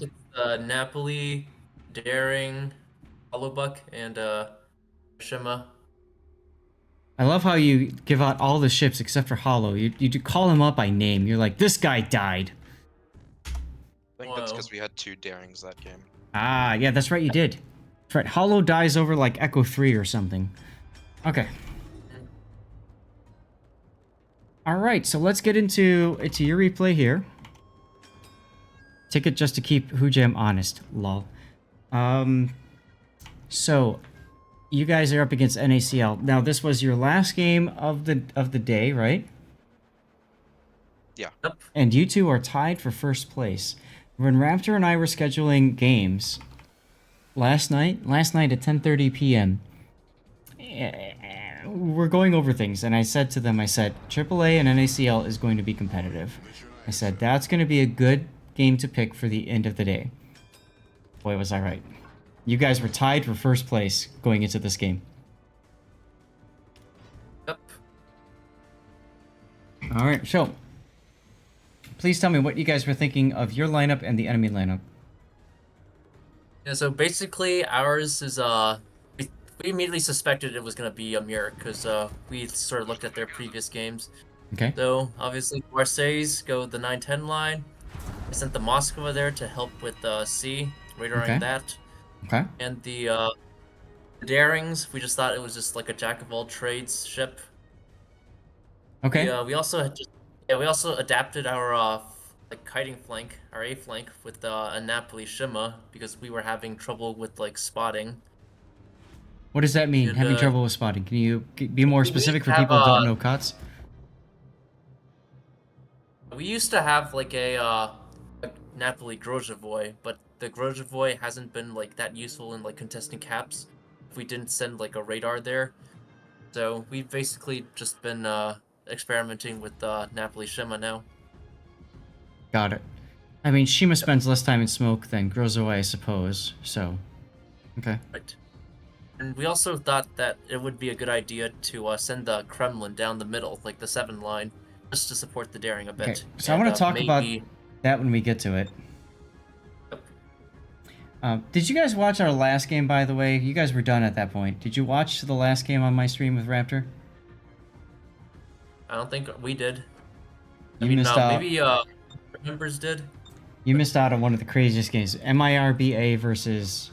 It's Napoli, Daring, Hollowbuck, and Shima. I love how you give out all the ships except for Hollow. You do call him up by name. You're like, this guy died. I think that's Whoa. because we had 2 Darings that game. Ah, yeah, that's right, you did. That's right. Hollow dies over like Echo 3 or something. Okay. Alright, so let's get into your replay here. Ticket just to keep Hujam honest. Lol. So you guys are up against NACL. Now this was your last game of the day, right? Yeah. Yep. And you two are tied for first place. When Raptor and I were scheduling games last night at 10:30 p.m., we're going over things, and I said to them, I said, AAA and NACL is going to be competitive. I said, that's going to be a good game to pick for the end of the day. Boy, was I right. You guys were tied for first place going into this game. Yep. All right, so please tell me what you guys were thinking of your lineup and the enemy lineup. Yeah, so basically ours is we immediately suspected it was gonna be a mirror because we sort of looked at their previous games. Okay. So obviously Marseilles go the 9-10 line. I sent the Moskva there to help with C, radaring Okay. that. Okay. And the Darings, we just thought it was just like a jack of all trades ship. Okay. We also had just yeah, we also adapted our like kiting flank, our A flank with a Napoli Shima because we were having trouble with like spotting. What does that mean? And Having trouble with spotting? Can you be more we specific for have people who don't know COTS? we used to have like a Napoli Grozhevoy, but the Grozhevoy hasn't been like that useful in like contesting caps if we didn't send like a radar there. So we've basically just been experimenting with Napoli Shima now. Got it. I mean, Shima spends less time in smoke than Grozo, I suppose. So, okay. Right. And we also thought that it would be a good idea to send the Kremlin down the middle, like the 7 line, just to support the daring a Okay. bit. So I And want to talk about maybe. that when we get to it. Did you guys watch our last game, by the way? You guys were done at that point. Did you watch the last game on my stream with Raptor? I don't think we did. I You mean, missed out. maybe members did. You missed out on one of the craziest games. MIRBA versus...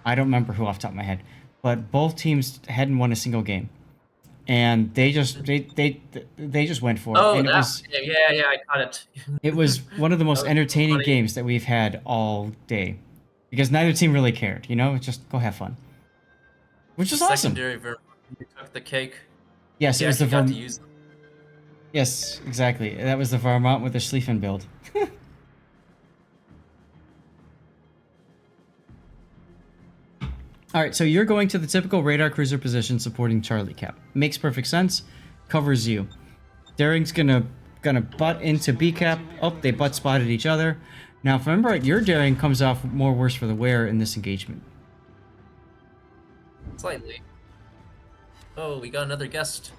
I don't remember who off the top of my head. But both teams hadn't won a single game. And they just they just went for it. Oh, And that. Yeah, I caught it. it was one of the That most was so entertaining funny. games that we've had all day. Because neither team really cared, you know? Just go have fun. Which The is awesome. secondary version took the cake. Yes, it We was the actually got to use them. Yes, exactly. That was the Vermont with the Schlieffen build. Alright, so you're going to the typical radar cruiser position supporting Charlie Cap. Makes perfect sense. Covers you. Daring's gonna butt into B Cap. Oh, they butt spotted each other. Now, if I remember right, your Daring comes off more worse for the wear in this engagement. Slightly. Oh, we got another guest.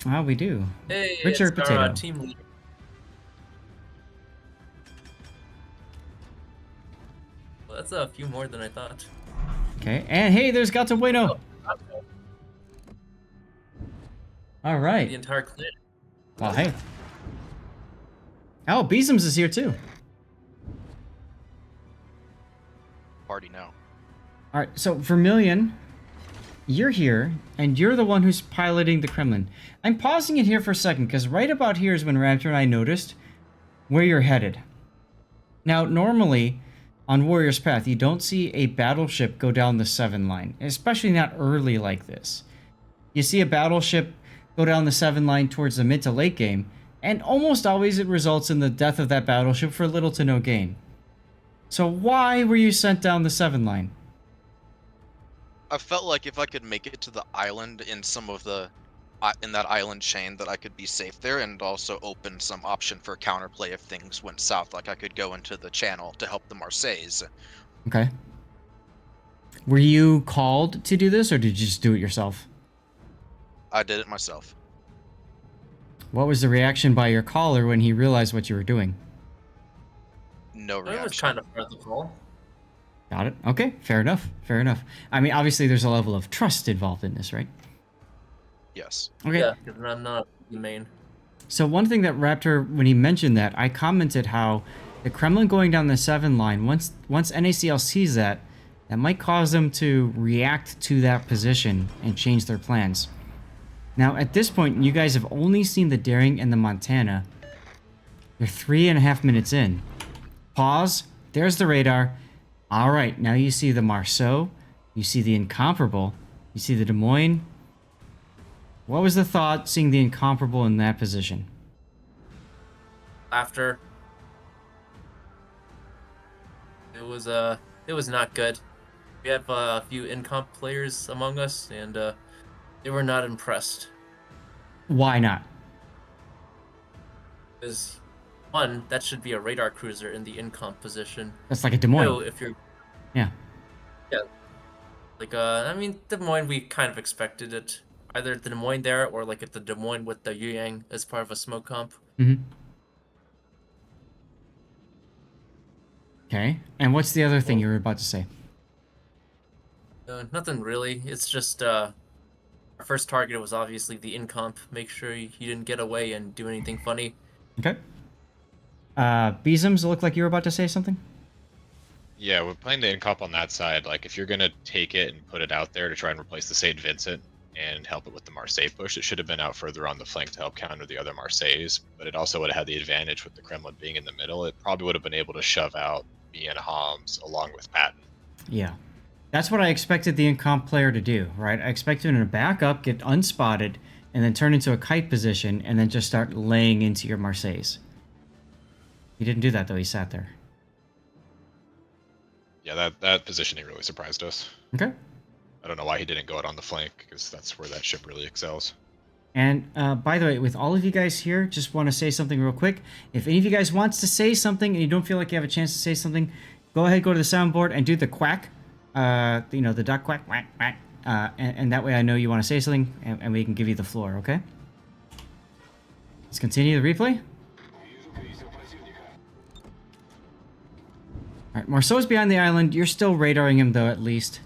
Ah, we do. Hey, it's Richard our Potato. team leader. Well, that's a few more than I thought. Okay, and hey, there's Gato Bueno. Oh, All the right. entire clan. Well, hey. Oh, Beesums is here too. Party now. All right, so Vermilion, you're here, and you're the one who's piloting the Kremlin. I'm pausing it here for a second, because right about here is when Raptor and I noticed where you're headed. Now, normally, on Warrior's Path, you don't see a battleship go down the 7 line, especially not early like this. You see a battleship go down the 7 line towards the mid to late game, and almost always it results in the death of that battleship for little to no gain. So why were you sent down the 7 line? I felt like if I could make it to the island in some of the in that island chain, that I could be safe there, and also open some option for counterplay if things went south. Like I could go into the channel to help the Marseilles. Okay. Were you called to do this, or did you just do it yourself? I did it myself. What was the reaction by your caller when he realized what you were doing? No It was reaction. kind of part of the call. Got it. Okay, fair enough. Fair enough. I mean, obviously, there's a level of trust involved in this, right? Yes. Okay. Yeah, because I'm not the main. So one thing that Raptor, when he mentioned that, I commented how the Kremlin going down the 7 line, once NACL sees that, that might cause them to react to that position and change their plans. Now, at this point, you guys have only seen the Daring and the Montana. You're 3.5 minutes in. Pause. There's the radar. All right, now you see the Marceau. You see the Incomparable. You see the Des Moines. What was the thought seeing the Incomparable in that position? After it was not good. We have a few incomp players among us, and they were not impressed. Why not? Because one, that should be a radar cruiser in the incomp position. That's like a Des Moines. Two, if you're Yeah. like I mean Des Moines, we kind of expected it. Either the Des Moines there or like at the Des Moines with the Yang as part of a smoke comp. Mm-hmm. Okay. And what's the other thing you were about to say? Nothing really. It's just our first target was obviously the incomp. Make sure you didn't get away and do anything funny. Okay. Beezums, looked like you were about to say something? Yeah, we're playing the incomp on that side. Like, if you're gonna take it and put it out there to try and replace the Saint Vincent and help it with the Marseille push, it should have been out further on the flank to help counter the other Marseilles. But it also would have had the advantage with the Kremlin being in the middle. It probably would have been able to shove out me and Homs along with Patton. Yeah. That's what I expected the incomp player to do, right? I expected him to back up, get unspotted, and then turn into a kite position, and then just start laying into your Marseilles. He didn't do that, though. He sat there. Yeah, that positioning really surprised us. Okay. I don't know why he didn't go out on the flank, because that's where that ship really excels. And by the way, with all of you guys here, just want to say something real quick. If any of you guys wants to say something and you don't feel like you have a chance to say something, go ahead, go to the soundboard and do the quack. The duck quack, quack, quack. And that way I know you want to say something, and we can give you the floor, okay? Let's continue the replay. Alright, Marceau's behind the island. You're still radaring him, though, at least.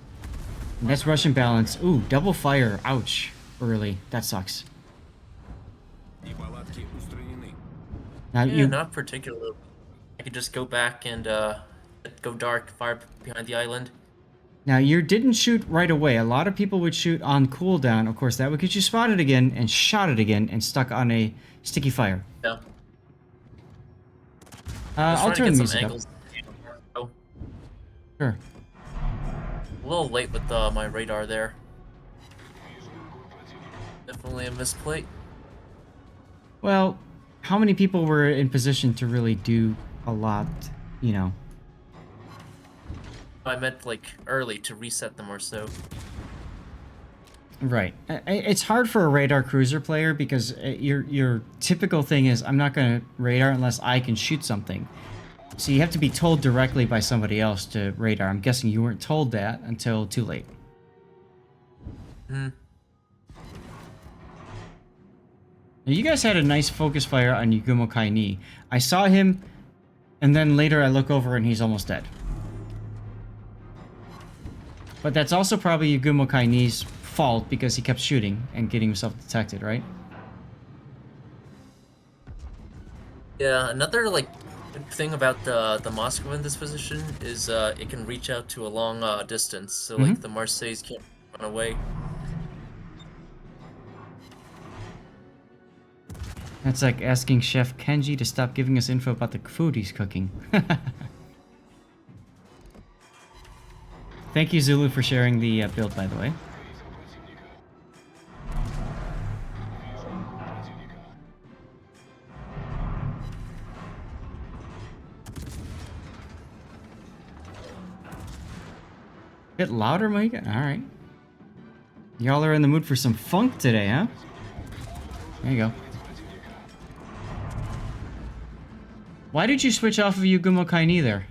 And that's Russian balance. Ooh, double fire. Ouch. Early. That sucks. Now, Yeah, not particularly. I could just go back and go dark, fire behind the island. Now, you didn't shoot right away. A lot of people would shoot on cooldown. Of course, that would get you spotted again and shot it again and stuck on a sticky fire. Yeah. I'll turn the music up. Oh, Sure. a little late with my radar there. Definitely a misplate. Well, how many people were in position to really do a lot, you know? I meant like early to reset them or so. Right. It's hard for a radar cruiser player because your typical thing is, I'm not going to radar unless I can shoot something. So you have to be told directly by somebody else to radar. I'm guessing you weren't told that until too late. Hmm. Now, you guys had a nice focus fire on Yugumo Kaini. I saw him, and then later I look over and he's almost dead. But that's also probably Yugumo Kaini's fault because he kept shooting and getting himself detected, right? Yeah, another like good thing about the Moskva in this position is it can reach out to a long distance, so like the Marseilles can't run away. That's like asking Chef Kenji to stop giving us info about the food he's cooking. Thank you, Zulu, for sharing the build, by the way. Bit louder, Mika? Alright. Y'all are in the mood for some funk today, huh? There you go. Why did you switch off of Yugumo Kaini there?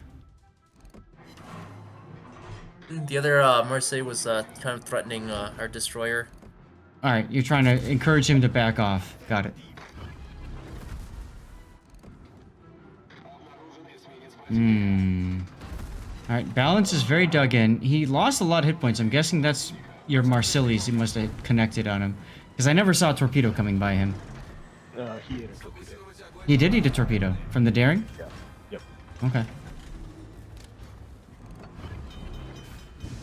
The other Marseille was kind of threatening our destroyer. Alright, you're trying to encourage him to back off. Got it. Alright, balance is very dug in. He lost a lot of hit points. I'm guessing that's your Marsilis. He must have connected on him. Because I never saw a torpedo coming by him. He ate a torpedo. He did eat a torpedo. From the daring? Yeah. Yep. Okay.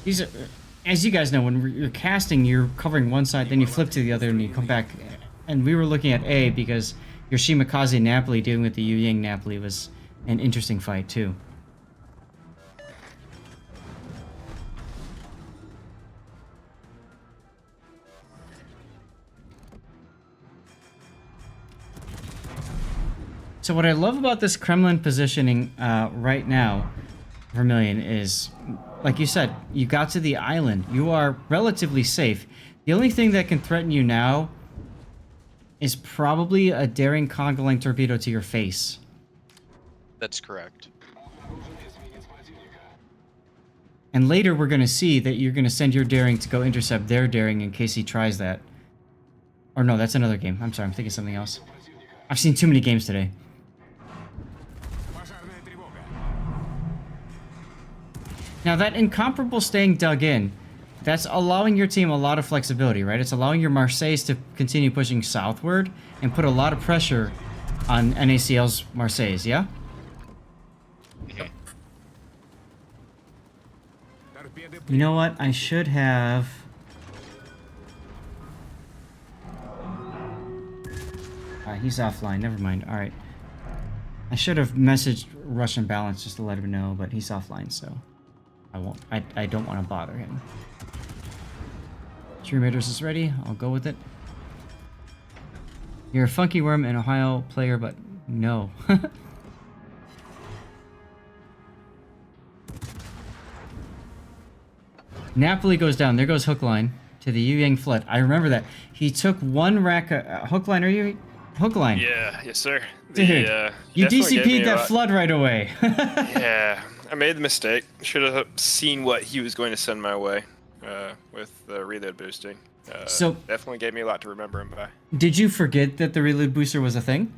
These are, as you guys know, when you're casting, you're covering one side, then you flip to the other, and you come back. And we were looking at A because your Shimakaze Napoli dealing with the Yu Yang Napoli was an interesting fight, too. So what I love about this Kremlin positioning right now, Vermilion, is, like you said, you got to the island. You are relatively safe. The only thing that can threaten you now is probably a daring conga line torpedo to your face. That's correct. And later we're going to see that you're going to send your daring to go intercept their daring in case he tries that. Or no, that's another game. I'm sorry, I'm thinking something else. I've seen too many games today. Now that incomparable staying dug in, that's allowing your team a lot of flexibility, right? It's allowing your Marseilles to continue pushing southward and put a lot of pressure on NACL's Marseilles, yeah? You know what? I should have... he's offline, never mind. Alright. I should have messaged Russian Balance just to let him know, but he's offline, so... I won't. I don't want to bother him. Tree Raiders is ready. I'll go with it. You're a funky worm and Ohio player, but no. Napoli goes down. There goes Hookline to the Yu Yang Flood. I remember that. He took one rack. Hookline, are you? Hookline. Yeah, yes, sir. Dude, you definitely gave me DCP'd a that lot- flood right away. Yeah, I made the mistake. Should have seen what he was going to send my way with the reload boosting. So- definitely gave me a lot to remember him by. Did you forget that the reload booster was a thing?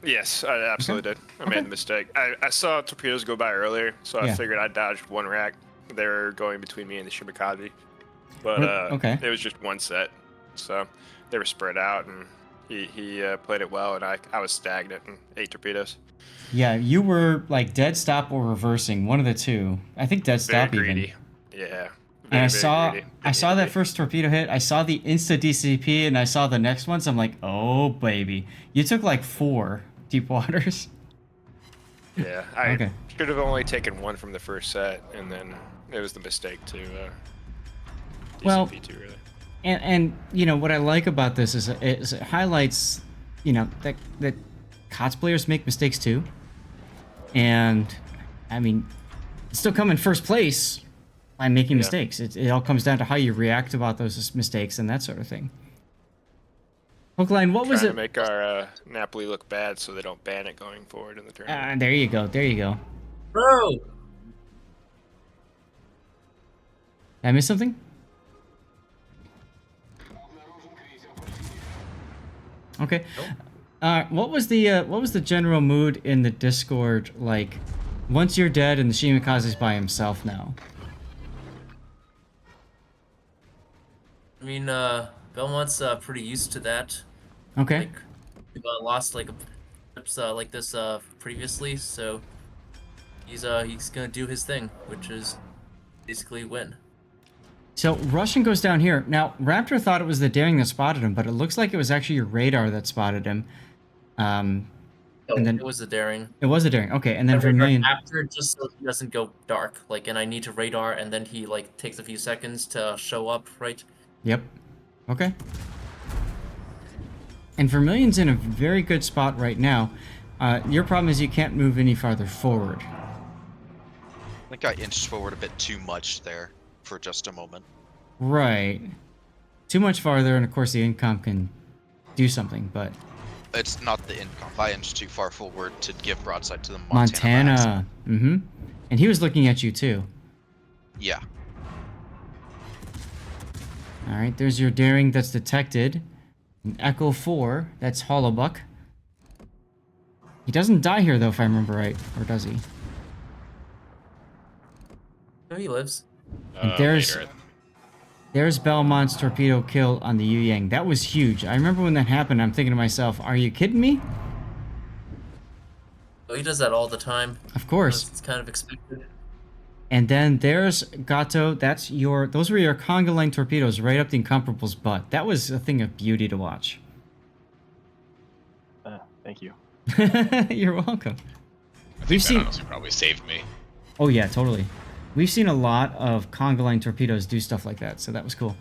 Yes, I absolutely did. I made the mistake. I saw torpedoes go by earlier, so Yeah. I figured I dodged one rack. They were going between me and the Shimakaze. But okay. it was just one set. So they were spread out, and he played it well, and I was stagnant and 8 torpedoes. Yeah, you were like dead stop or reversing, one of the two. I think dead stop Very even. greedy. Yeah. And I Very saw greedy. I saw that first torpedo hit. I saw the insta DCP, and I saw the next one. So I'm like, oh baby, you took like 4 deep waters. Yeah, I Okay. should have only taken one from the first set, and then it was the mistake to Well, DCP too early. And you know what I like about this is it highlights, you know, that COTS players make mistakes too. And I mean, still come in first place by making mistakes. It all comes down to how you react about those mistakes and that sort of thing. Hookline, what was Trying it? to make our Napoli look bad so they don't ban it going forward in the tournament. There you go. There you go. Bro! Did I miss something? Okay. What was the general mood in the Discord like once you're dead and the Shimakaze's by himself now? I mean, Belmont's pretty used to that. Okay. Like, we lost like trips like this previously, so he's gonna do his thing, which is basically win. So Russian goes down here. Now Raptor thought it was the daring that spotted him, but it looks like it was actually your radar that spotted him. Oh, And then- it was the daring. It was a daring. Okay, and then Radar Vermilion. after, just so he doesn't go dark. Like, and I need to radar, and then he like takes a few seconds to show up, right? Yep. Okay. And Vermilion's in a very good spot right now. Your problem is you can't move any farther forward. I think I inched forward a bit too much there for just a moment. Right. Too much farther, and of course the incom can do something, but... It's not the income. I inched too far forward to give broadside to the Montana. max. Montana. Mm-hmm. And he was looking at you too. Yeah. Alright, there's your daring that's detected. An Echo 4, that's Hollowbuck. He doesn't die here, though, if I remember right. Or does he? No, he lives. And there's... Later. There's Belmont's torpedo kill on the Yu Yang. That was huge. I remember when that happened, I'm thinking to myself, are you kidding me? Oh, he does that all the time. Of course. It's kind of expected. And then there's Gato. Those were your conga line torpedoes right up the Incomparable's butt. That was a thing of beauty to watch. Thank you. You're welcome. I think that honestly probably saved me. Oh yeah, totally. We've seen a lot of conga line torpedoes do stuff like that, so that was cool.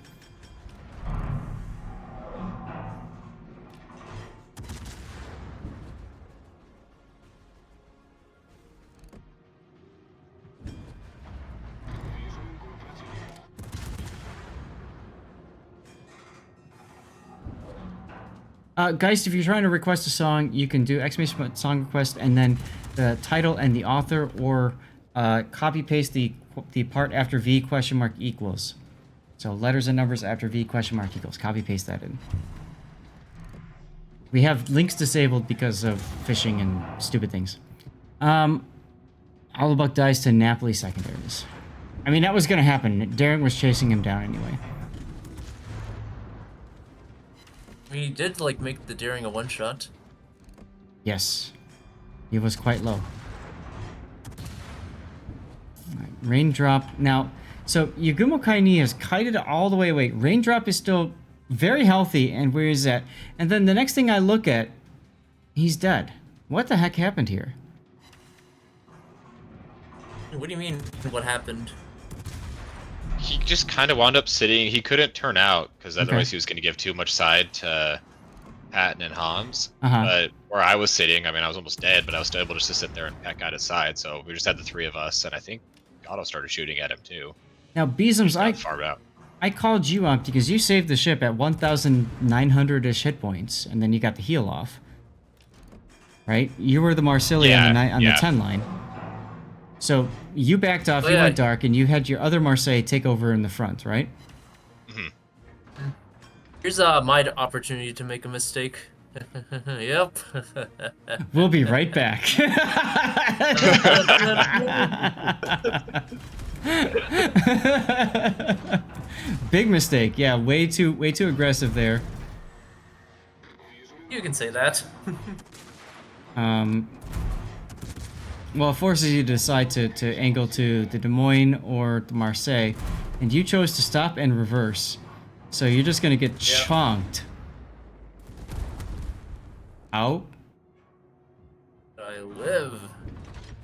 Guys, if you're trying to request a song, you can do exclamation song request and then the title and the author, or copy paste the part after V question mark equals. So letters and numbers after V question mark equals. Copy paste that in. We have links disabled because of phishing and stupid things. Allabuck dies to Napoli secondaries. I mean, that was going to happen. Daring was chasing him down anyway. We did, like, make the Daring a one-shot. Yes. He was quite low. Alright, Raindrop. Now, so Yagumo Kaini has kited all the way away. Raindrop is still very healthy, and where is that? And then the next thing I look at, he's dead. What the heck happened here? What do you mean, what happened? He just kind of wound up sitting. He couldn't turn out because otherwise he was going to give too much side to Patton and Homs. But where I was sitting, I mean, I was almost dead, but I was still able just to sit there and peck at his side. So we just had the three of us, and I think Otto started shooting at him too. Now, Beezums, Far out. I called you up because you saved the ship at 1,900-ish hit points, and then you got the heal off. Right? You were the Marsilli on the 10 line. So you backed off, you went dark, and you had your other Marseille take over in the front, right? Mm-hmm. Here's my opportunity to make a mistake. Yep. We'll be right back. Big mistake. Yeah, way too aggressive there. You can say that. Well, it forces you to decide to angle to the Des Moines or the Marseille, and you chose to stop and reverse. So you're just gonna get chonked. Out. I live.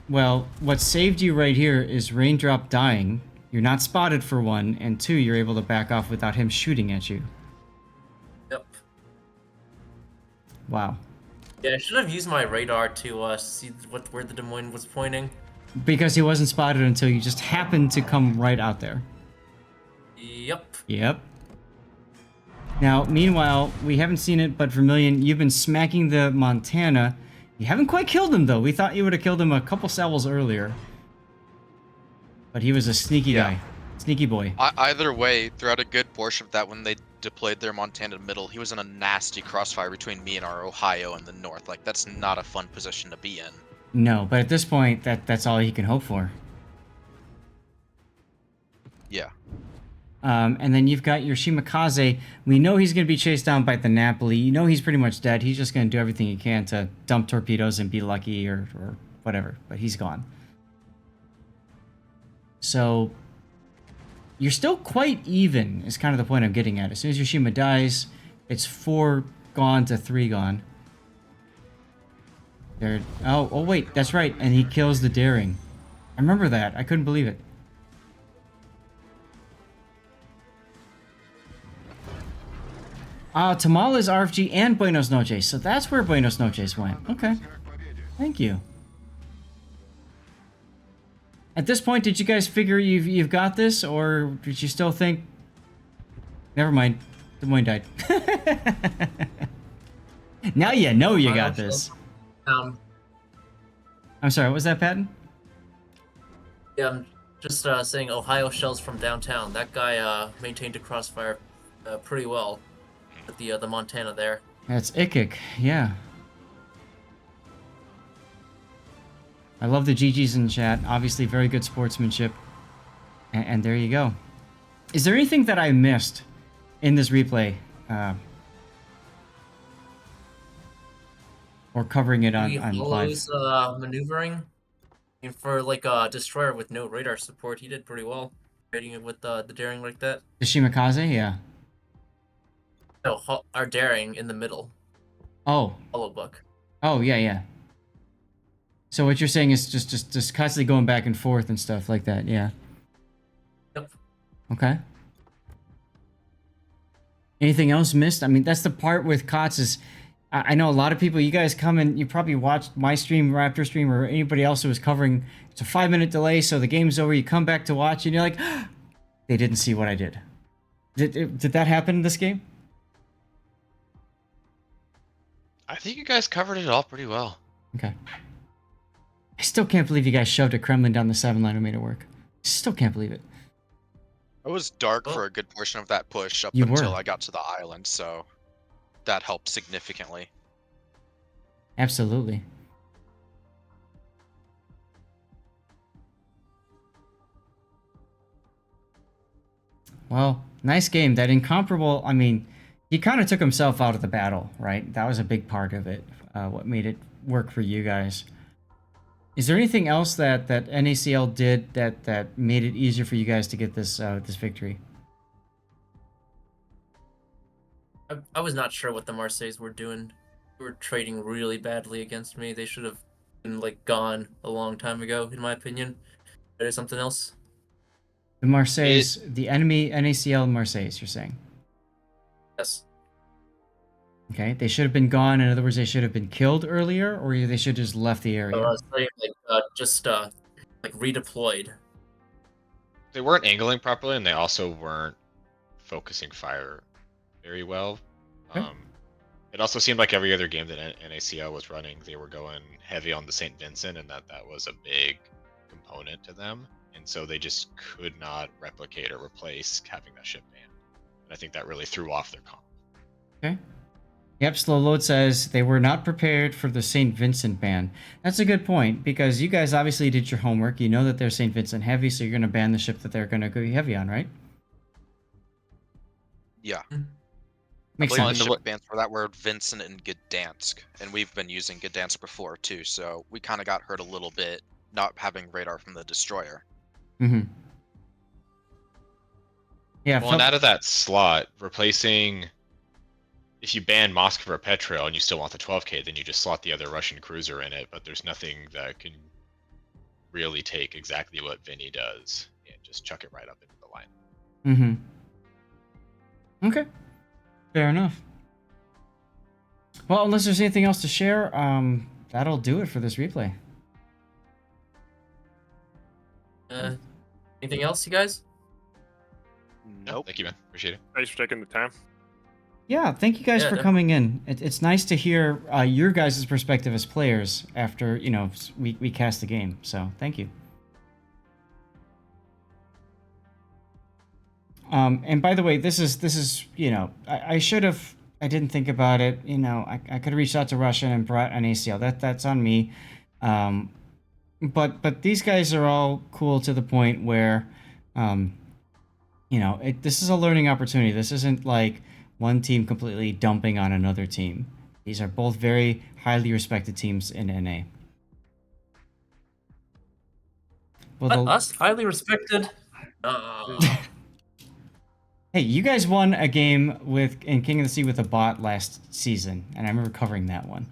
Well, what saved you right here is Raindrop dying. You're not spotted for one, and two, you're able to back off without him shooting at you. Yep. Wow. Yeah, I should have used my radar to see where the Des Moines was pointing. Because he wasn't spotted until you just happened to come right out there. Yep. Yep. Now, meanwhile, we haven't seen it, but Vermilion, you've been smacking the Montana. You haven't quite killed him, though. We thought you would have killed him a couple salvos earlier. But he was a sneaky guy. Sneaky boy. Either way, throughout a good portion of that, when they deployed their Montana middle, he was in a nasty crossfire between me and our Ohio in the north. Like, that's not a fun position to be in. No, but at this point, that's all he can hope for. Yeah. And then you've got your Shimakaze. We know he's going to be chased down by the Napoli. You know he's pretty much dead. He's just going to do everything he can to dump torpedoes and be lucky or whatever. But he's gone. So you're still quite even, is kind of the point I'm getting at. As soon as Yoshima dies, it's 4 gone to 3 gone. There. Oh, wait, that's right. And he kills the Daring. I remember that. I couldn't believe it. Tamales, RFG, and Buenos Noches. So that's where Buenos Noches went. Okay. Thank you. At this point, did you guys figure you've got this, or did you still think... Never mind. Des Moines died. Now you know you got this. I'm sorry, what was that, Patton? Yeah, I'm just saying Ohio shells from downtown. That guy maintained a crossfire pretty well with the Montana there. That's Ikik, yeah. I love the GGs in chat. Obviously, very good sportsmanship. And there you go. Is there anything that I missed in this replay? Or covering it on live? Hollow's maneuvering. And for like a destroyer with no radar support, he did pretty well. Trading it with the daring like that. The Shimakaze? Yeah. No, our daring in the middle. Oh. Hollow book. Oh, yeah, yeah. So what you're saying is just constantly going back and forth and stuff like that, yeah. Yep. Okay. Anything else missed? I mean, that's the part with COTS is, I know a lot of people, you guys come and you probably watched my stream, Raptor stream, or anybody else who was covering. It's a 5-minute delay, so the game's over. You come back to watch, and you're like, they didn't see what I did. Did that happen in this game? I think you guys covered it all pretty well. Okay. I still can't believe you guys shoved a Kremlin down the 7 line and made it work. Still can't believe it. It was dark for a good portion of that push up You until were. I got to the island, so that helped significantly. Absolutely. Well, nice game. That incomparable, I mean, he kind of took himself out of the battle, right? That was a big part of it, what made it work for you guys. Is there anything else that NACL did that made it easier for you guys to get this this victory? I was not sure what the Marseilles were doing. They were trading really badly against me. They should have been like gone a long time ago, in my opinion. There's something else. The Marseilles, the enemy NACL Marseilles, you're saying? Yes. Okay, they should have been gone. In other words, they should have been killed earlier, or they should have just left the area. So I was saying like redeployed. They weren't angling properly, and they also weren't focusing fire very well. Okay. It also seemed like every other game that NACL was running, they were going heavy on the St. Vincent, and that was a big component to them. And so they just could not replicate or replace having that ship banned. And I think that really threw off their comp. Okay. Yep, Slow Load says they were not prepared for the St. Vincent ban. That's a good point, because you guys obviously did your homework. You know that they're St. Vincent heavy, so you're going to ban the ship that they're going to go heavy on, right? Yeah. Makes I believe sense. the ship bans for that were Vincent and Gdansk, and we've been using Gdansk before too, so we kind of got hurt a little bit not having radar from the destroyer. Mm-hmm. Yeah. Well, and out of that slot, replacing, if you ban Moskva or Petrel and you still want the 12K, then you just slot the other Russian cruiser in it, but there's nothing that can really take exactly what Vinny does and just chuck it right up into the line. Mm-hmm. Okay. Fair enough. Well, unless there's anything else to share, that'll do it for this replay. Anything else, you guys? Nope. Thank you, man. Appreciate it. Thanks for taking the time. Yeah, thank you guys Yeah, for coming in. It's nice to hear your guys' perspective as players after, you know, we cast the game. So, thank you. And by the way, this is you know, I didn't think about it. You know, I could have reached out to Russia and brought an ACL. That's on me. But these guys are all cool to the point where, you know, this is a learning opportunity. This isn't like one team completely dumping on another team. These are both very highly respected teams in NA. Well, Us highly respected. Hey, you guys won a game in King of the Sea with a bot last season, and I remember covering that one.